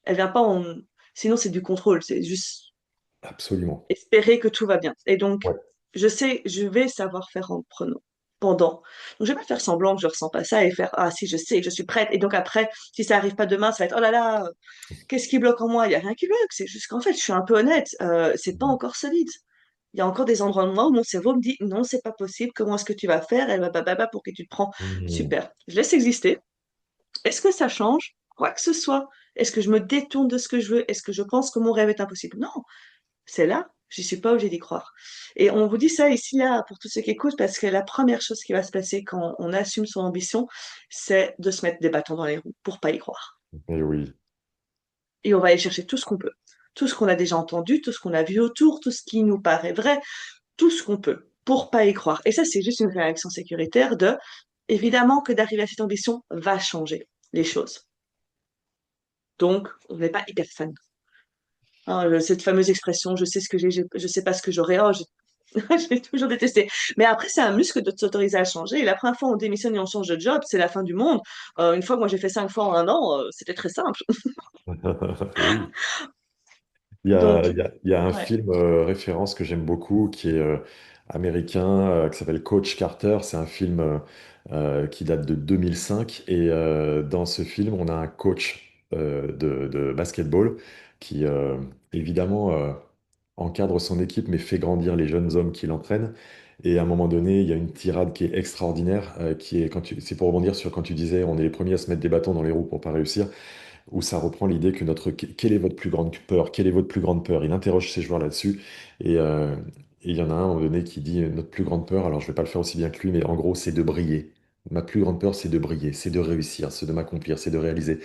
S1: Elle vient pas en... Sinon, c'est du contrôle. C'est juste
S2: Absolument.
S1: espérer que tout va bien. Et donc,
S2: Ouais.
S1: je sais, je vais savoir faire en prenant. Pendant. Donc, je vais pas faire semblant que je ressens pas ça et faire, ah, si, je sais, je suis prête. Et donc, après, si ça arrive pas demain, ça va être, oh là là, qu'est-ce qui bloque en moi? Il y a rien qui bloque. C'est juste qu'en fait, je suis un peu honnête. C'est pas encore solide. Il y a encore des endroits de moi où mon cerveau me dit, non, c'est pas possible. Comment est-ce que tu vas faire? Elle va pour que tu te prends.
S2: Mhm.
S1: Super. Je laisse exister. Est-ce que ça change? Quoi que ce soit. Est-ce que je me détourne de ce que je veux? Est-ce que je pense que mon rêve est impossible? Non, c'est là, j'y suis pas obligée d'y croire. Et on vous dit ça ici, là, pour tous ceux qui écoutent, parce que la première chose qui va se passer quand on assume son ambition, c'est de se mettre des bâtons dans les roues pour pas y croire.
S2: Et oui.
S1: Et on va aller chercher tout ce qu'on peut. Tout ce qu'on a déjà entendu, tout ce qu'on a vu autour, tout ce qui nous paraît vrai, tout ce qu'on peut pour pas y croire. Et ça, c'est juste une réaction sécuritaire de, évidemment que d'arriver à cette ambition va changer les choses. Donc, on n'est pas hyper fan. Hein, cette fameuse expression, je sais ce que j'ai, je sais pas ce que j'aurai. Oh, j'ai toujours détesté. Mais après, c'est un muscle de s'autoriser à changer. Et la première fois, on démissionne et on change de job, c'est la fin du monde. Une fois que moi, j'ai fait 5 fois en un an, c'était très simple.
S2: Oui.
S1: Donc,
S2: Il y a un
S1: ouais.
S2: film référence que j'aime beaucoup qui est américain, qui s'appelle Coach Carter. C'est un film qui date de 2005. Et dans ce film, on a un coach de basketball qui, évidemment, encadre son équipe, mais fait grandir les jeunes hommes qu'il entraîne. Et à un moment donné, il y a une tirade qui est extraordinaire, qui est, c'est pour rebondir sur quand tu disais, on est les premiers à se mettre des bâtons dans les roues pour pas réussir, où ça reprend l'idée que quelle est votre plus grande peur? Quelle est votre plus grande peur? Il interroge ses joueurs là-dessus. Et il y en a un à un moment donné qui dit notre plus grande peur, alors je vais pas le faire aussi bien que lui, mais en gros, c'est de briller. Ma plus grande peur, c'est de briller, c'est de réussir, c'est de m'accomplir, c'est de réaliser.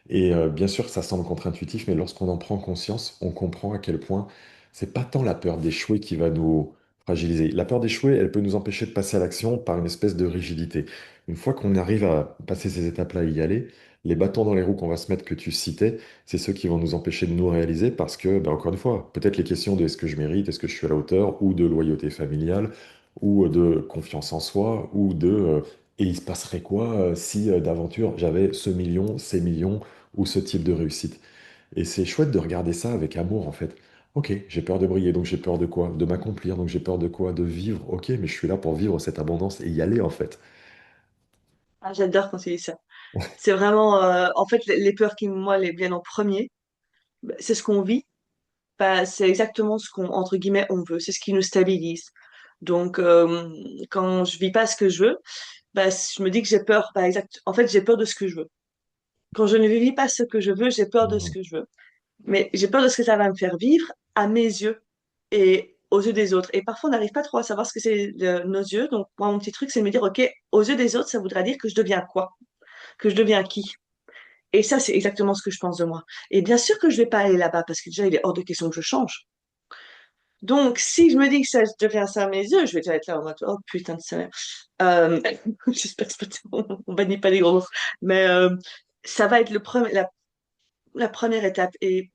S2: Et bien sûr, ça semble contre-intuitif, mais lorsqu'on en prend conscience, on comprend à quel point c'est pas tant la peur d'échouer qui va nous fragiliser. La peur d'échouer, elle peut nous empêcher de passer à l'action par une espèce de rigidité. Une fois qu'on arrive à passer ces étapes-là et y aller, les bâtons dans les roues qu'on va se mettre que tu citais, c'est ceux qui vont nous empêcher de nous réaliser parce que, ben, encore une fois, peut-être les questions de est-ce que je mérite, est-ce que je suis à la hauteur, ou de loyauté familiale, ou de confiance en soi, ou de et il se passerait quoi si d'aventure j'avais ce million, ces millions ou ce type de réussite. Et c'est chouette de regarder ça avec amour, en fait. Ok, j'ai peur de briller, donc j'ai peur de quoi? De m'accomplir, donc j'ai peur de quoi? De vivre. Ok, mais je suis là pour vivre cette abondance et y aller, en fait.
S1: Ah, j'adore quand tu dis ça. C'est vraiment, en fait, les peurs qui, moi, les viennent en premier, bah, c'est ce qu'on vit. Bah, c'est exactement ce qu'on, entre guillemets, on veut. C'est ce qui nous stabilise. Donc, quand je vis pas ce que je veux, bah, je me dis que j'ai peur, bah, exact. En fait, j'ai peur de ce que je veux. Quand je ne vis pas ce que je veux, j'ai peur de ce
S2: Mhm.
S1: que je veux. Mais j'ai peur de ce que ça va me faire vivre à mes yeux et aux yeux des autres. Et parfois, on n'arrive pas trop à savoir ce que c'est nos yeux. Donc, moi, mon petit truc, c'est de me dire, OK, aux yeux des autres, ça voudra dire que je deviens quoi? Que je deviens qui? Et ça, c'est exactement ce que je pense de moi. Et bien sûr que je vais pas aller là-bas parce que déjà, il est hors de question que je change. Donc, si je me dis que ça devient ça à mes yeux, je vais déjà être là en mode, oh putain de sa mère. Euh, j'espère que c'est pas, on bannit pas les gros mots. Mais ça va être la première étape. Et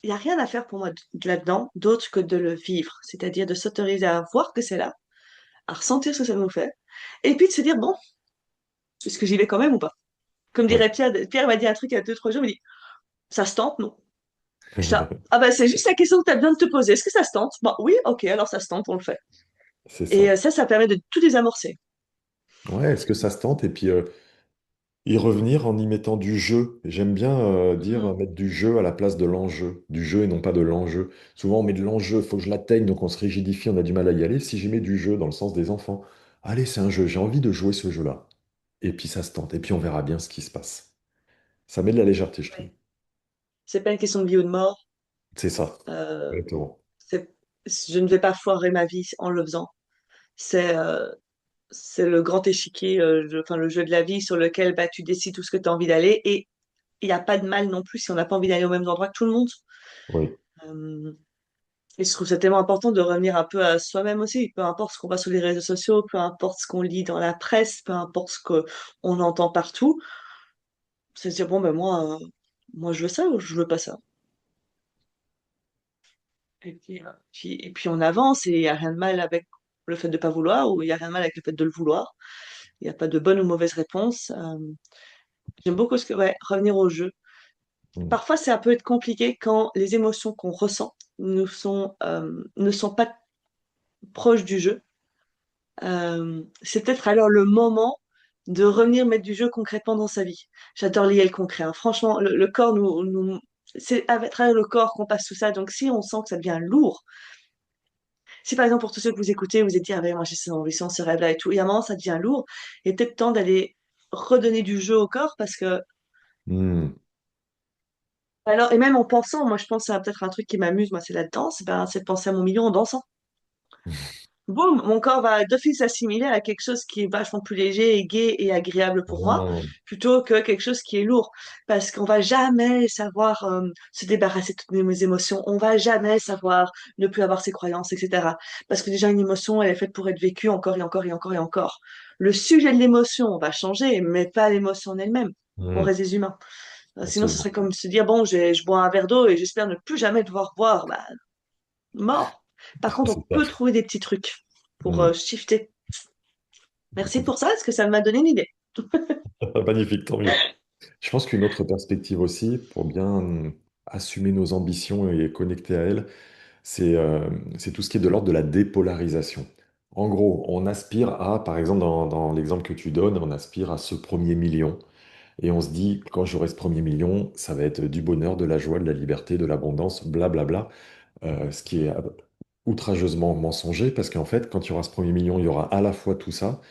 S1: il n'y a rien à faire pour moi là-dedans d'autre que de le vivre. C'est-à-dire de s'autoriser à voir que c'est là, à ressentir ce que ça nous fait. Et puis de se dire, bon, est-ce que j'y vais quand même ou pas? Comme
S2: Ouais.
S1: dirait Pierre, Pierre m'a dit un truc il y a 2, 3 jours, il m'a dit, ça se tente, non? Ah bah c'est juste la question que tu as besoin de te poser. Est-ce que ça se tente? Bah oui, ok, alors ça se tente, on le fait.
S2: C'est
S1: Et
S2: ça.
S1: ça permet de tout désamorcer.
S2: Ouais, est-ce que ça se tente? Et puis y revenir en y mettant du jeu. J'aime bien dire
S1: Mhm.
S2: mettre du jeu à la place de l'enjeu. Du jeu et non pas de l'enjeu. Souvent, on met de l'enjeu, il faut que je l'atteigne, donc on se rigidifie, on a du mal à y aller. Si j'y mets du jeu dans le sens des enfants, allez, c'est un jeu, j'ai envie de jouer ce jeu-là. Et puis ça se tente, et puis on verra bien ce qui se passe. Ça met de la légèreté, je trouve.
S1: Ouais. C'est pas une question de vie ou de mort.
S2: C'est ça.
S1: Euh,
S2: Exactement.
S1: c'est, je ne vais pas foirer ma vie en le faisant. C'est c'est le grand échiquier, enfin le jeu de la vie sur lequel bah, tu décides où ce que tu as envie d'aller. Et il n'y a pas de mal non plus si on n'a pas envie d'aller au même endroit que tout le monde.
S2: Oui,
S1: Euh, et je trouve ça tellement important de revenir un peu à soi-même aussi. Peu importe ce qu'on voit sur les réseaux sociaux, peu importe ce qu'on lit dans la presse, peu importe ce qu'on entend partout. C'est de dire, bon, ben moi je veux ça ou je veux pas ça. Et puis on avance et il n'y a rien de mal avec le fait de pas vouloir ou il n'y a rien de mal avec le fait de le vouloir. Il n'y a pas de bonne ou mauvaise réponse. J'aime beaucoup ouais, revenir au jeu.
S2: Mm.
S1: Parfois, c'est un peu être compliqué quand les émotions qu'on ressent ne sont pas proches du jeu. C'est peut-être alors le moment de revenir mettre du jeu concrètement dans sa vie. J'adore lier le concret, hein. Franchement, le corps c'est à travers le corps qu'on passe tout ça. Donc, si on sent que ça devient lourd, si par exemple pour tous ceux que vous écoutez, vous êtes dit, ah ben moi j'ai ces ambitions, ce rêve-là et tout, et à un moment ça devient lourd, il est peut-être temps d'aller redonner du jeu au corps parce que
S2: Mm.
S1: alors, et même en pensant, moi je pense à peut-être un truc qui m'amuse, moi c'est la danse, ben, c'est de penser à mon million en dansant. Boum, mon corps va d'office s'assimiler à quelque chose qui est vachement plus léger et gai et agréable pour moi,
S2: Mm.
S1: plutôt que quelque chose qui est lourd. Parce qu'on va jamais savoir se débarrasser de toutes nos émotions, on va jamais savoir ne plus avoir ses croyances, etc. Parce que déjà une émotion, elle est faite pour être vécue encore et encore et encore et encore. Le sujet de l'émotion va changer, mais pas l'émotion en elle-même. On
S2: Mm.
S1: reste des humains. Sinon, ce serait
S2: Absolument.
S1: comme se dire, bon, je bois un verre d'eau et j'espère ne plus jamais devoir boire. Bah, mort. Par contre, on
S2: C'est ça.
S1: peut trouver des petits trucs pour
S2: Mm.
S1: shifter. Merci pour ça, parce que ça m'a donné une idée.
S2: Magnifique, tant mieux. Je pense qu'une autre perspective aussi, pour bien assumer nos ambitions et connecter à elles, c'est tout ce qui est de l'ordre de la dépolarisation. En gros, on aspire à, par exemple, dans l'exemple que tu donnes, on aspire à ce premier million. Et on se dit, quand j'aurai ce premier million, ça va être du bonheur, de la joie, de la liberté, de l'abondance, blablabla. Ce qui est outrageusement mensonger, parce qu'en fait, quand il y aura ce premier million, il y aura à la fois tout ça,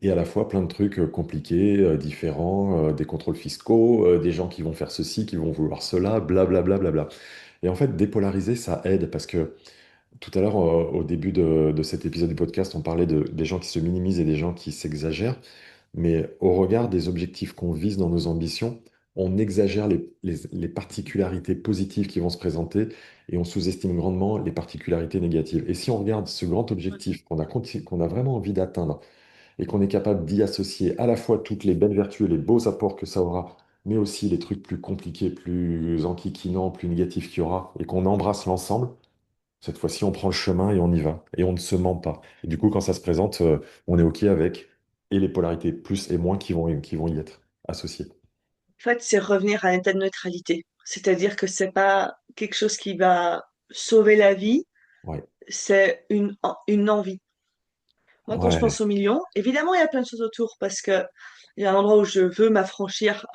S2: et à la fois plein de trucs compliqués, différents, des contrôles fiscaux, des gens qui vont faire ceci, qui vont vouloir cela, blablabla, blabla. Et en fait, dépolariser, ça aide, parce que tout à l'heure, au début de cet épisode du podcast, on parlait des gens qui se minimisent et des gens qui s'exagèrent. Mais au regard des objectifs qu'on vise dans nos ambitions, on exagère les particularités positives qui vont se présenter et on sous-estime grandement les particularités négatives. Et si on regarde ce grand objectif qu'on a vraiment envie d'atteindre et qu'on est capable d'y associer à la fois toutes les belles vertus et les beaux apports que ça aura, mais aussi les trucs plus compliqués, plus enquiquinants, plus négatifs qu'il y aura, et qu'on embrasse l'ensemble, cette fois-ci, on prend le chemin et on y va. Et on ne se ment pas. Et du coup, quand ça se présente, on est OK avec. Et les polarités plus et moins qui vont y être associées.
S1: En fait, c'est revenir à un état de neutralité. C'est-à-dire que c'est pas quelque chose qui va sauver la vie,
S2: Ouais.
S1: c'est une envie. Moi, quand je
S2: Ouais.
S1: pense aux millions, évidemment, il y a plein de choses autour parce que il y a un endroit où je veux m'affranchir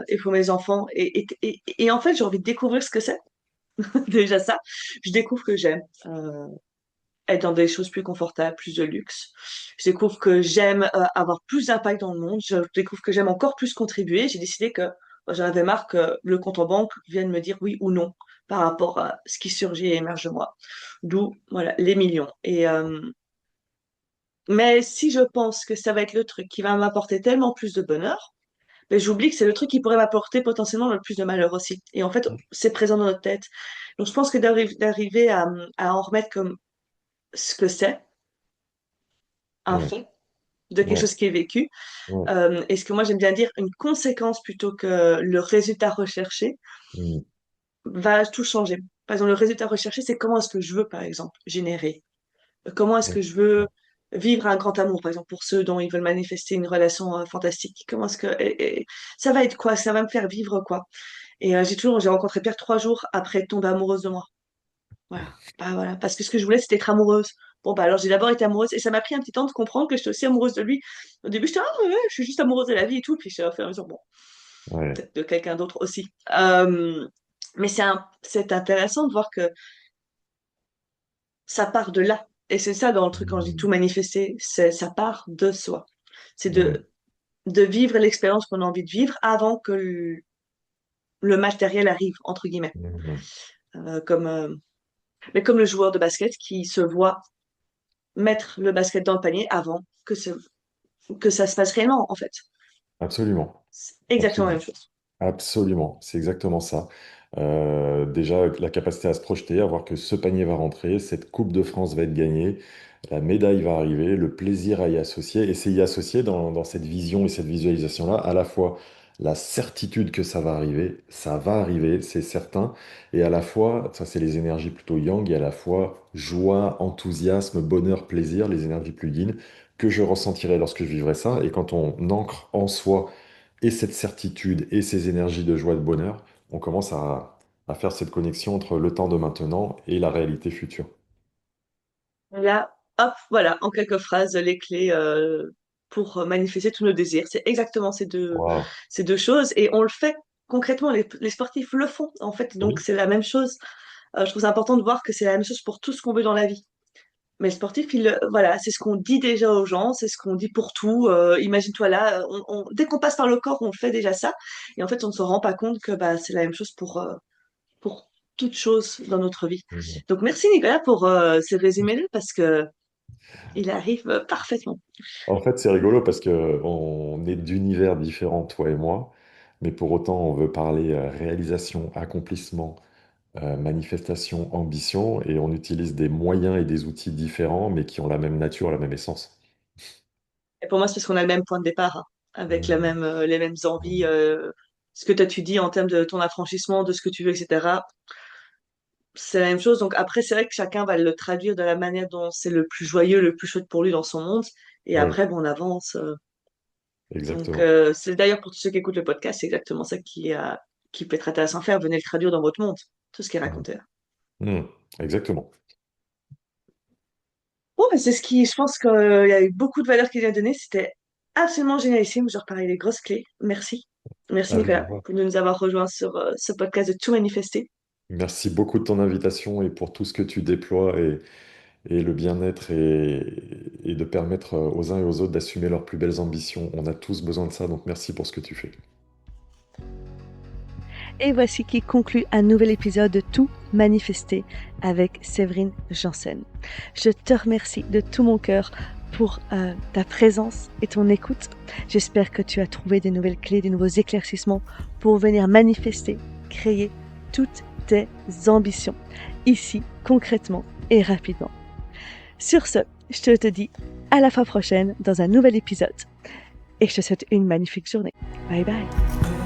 S1: et pour mes enfants. Et en fait, j'ai envie de découvrir ce que c'est. Déjà ça, je découvre que j'aime. Être dans des choses plus confortables, plus de luxe. Je découvre que j'aime avoir plus d'impact dans le monde. Je découvre que j'aime encore plus contribuer. J'ai décidé que j'en avais marre que le compte en banque vienne me dire oui ou non par rapport à ce qui surgit et émerge de moi. D'où, voilà, les millions. Mais si je pense que ça va être le truc qui va m'apporter tellement plus de bonheur, ben j'oublie que c'est le truc qui pourrait m'apporter potentiellement le plus de malheur aussi. Et en fait, c'est présent dans notre tête. Donc je pense que d'arriver à en remettre comme ce que c'est, un
S2: Ouais.
S1: fait, de quelque
S2: Ouais.
S1: chose qui est vécu.
S2: Ouais.
S1: Et ce que moi j'aime bien dire, une conséquence plutôt que le résultat recherché,
S2: Mm.
S1: va tout changer. Par exemple, le résultat recherché, c'est comment est-ce que je veux, par exemple, générer. Comment est-ce
S2: Ouais.
S1: que je veux vivre un grand amour, par exemple, pour ceux dont ils veulent manifester une relation fantastique. Comment est-ce que ça va être quoi? Ça va me faire vivre quoi? Et j'ai rencontré Pierre 3 jours après tomber amoureuse de moi. Voilà. Bah, voilà. Parce que ce que je voulais, c'était être amoureuse. Bon, bah alors j'ai d'abord été amoureuse et ça m'a pris un petit temps de comprendre que j'étais aussi amoureuse de lui. Au début, j'étais, ah ouais, je suis juste amoureuse de la vie et tout. Puis j'ai fait à mesure, bon,
S2: Ouais.
S1: peut-être de quelqu'un d'autre aussi. Mais c'est intéressant de voir que ça part de là. Et c'est ça dans le truc quand je dis tout
S2: Mm.
S1: manifester, ça part de soi. C'est
S2: Mm.
S1: de vivre l'expérience qu'on a envie de vivre avant que le matériel arrive, entre guillemets.
S2: Mm.
S1: Euh, comme, euh, mais comme le joueur de basket qui se voit mettre le basket dans le panier avant que ça se passe réellement, en fait.
S2: Absolument.
S1: C'est exactement la
S2: Absolument.
S1: même chose.
S2: Absolument, c'est exactement ça. Déjà, la capacité à se projeter, à voir que ce panier va rentrer, cette Coupe de France va être gagnée, la médaille va arriver, le plaisir à y associer, et c'est y associer dans cette vision et cette visualisation-là, à la fois la certitude que ça va arriver, c'est certain, et à la fois, ça c'est les énergies plutôt yang, et à la fois joie, enthousiasme, bonheur, plaisir, les énergies plus yin, que je ressentirai lorsque je vivrai ça, et quand on ancre en soi et cette certitude et ces énergies de joie et de bonheur, on commence à faire cette connexion entre le temps de maintenant et la réalité future.
S1: Et là, hop, voilà, en quelques phrases, les clés pour manifester tous nos désirs. C'est exactement
S2: Waouh.
S1: ces deux choses. Et on le fait concrètement, les sportifs le font, en fait. Donc,
S2: Oui.
S1: c'est la même chose. Je trouve ça important de voir que c'est la même chose pour tout ce qu'on veut dans la vie. Mais le sportif, voilà, c'est ce qu'on dit déjà aux gens, c'est ce qu'on dit pour tout. Imagine-toi là, dès qu'on passe par le corps, on fait déjà ça. Et en fait, on ne se rend pas compte que bah, c'est la même chose pour toute chose dans notre vie.
S2: Mhm.
S1: Donc, merci Nicolas pour ce résumé-là parce que il arrive parfaitement.
S2: En fait, c'est rigolo parce que on est d'univers différents, toi et moi, mais pour autant, on veut parler réalisation, accomplissement, manifestation, ambition, et on utilise des moyens et des outils différents, mais qui ont la même nature, la même essence.
S1: Et pour moi, c'est parce qu'on a le même point de départ, hein, avec
S2: Mhm.
S1: les mêmes envies.
S2: Mhm.
S1: Ce que toi, tu dis en termes de ton affranchissement, de ce que tu veux, etc. C'est la même chose. Donc après, c'est vrai que chacun va le traduire de la manière dont c'est le plus joyeux, le plus chouette pour lui dans son monde. Et
S2: Oui,
S1: après, bon, on avance. Donc
S2: exactement.
S1: c'est d'ailleurs pour tous ceux qui écoutent le podcast, c'est exactement ça qui peut être intéressant à faire. Venez le traduire dans votre monde, tout ce qui est
S2: Mhm.
S1: raconté là.
S2: Mhm. Exactement.
S1: Bon, ben, je pense qu'il y a eu beaucoup de valeurs qu'il a données. C'était absolument génialissime. Genre, pareil, les grosses clés. Merci. Merci
S2: Avec
S1: Nicolas
S2: joie.
S1: pour nous avoir rejoints sur ce podcast de Tout Manifester.
S2: Merci beaucoup de ton invitation et pour tout ce que tu déploies et le bien-être et de permettre aux uns et aux autres d'assumer leurs plus belles ambitions. On a tous besoin de ça, donc merci pour ce que tu fais.
S1: Et voici qui conclut un nouvel épisode de Tout Manifester avec Séverine Janssen. Je te remercie de tout mon cœur pour ta présence et ton écoute. J'espère que tu as trouvé des nouvelles clés, des nouveaux éclaircissements pour venir manifester, créer toutes tes ambitions, ici, concrètement et rapidement. Sur ce, je te dis à la fois prochaine dans un nouvel épisode et je te souhaite une magnifique journée. Bye bye.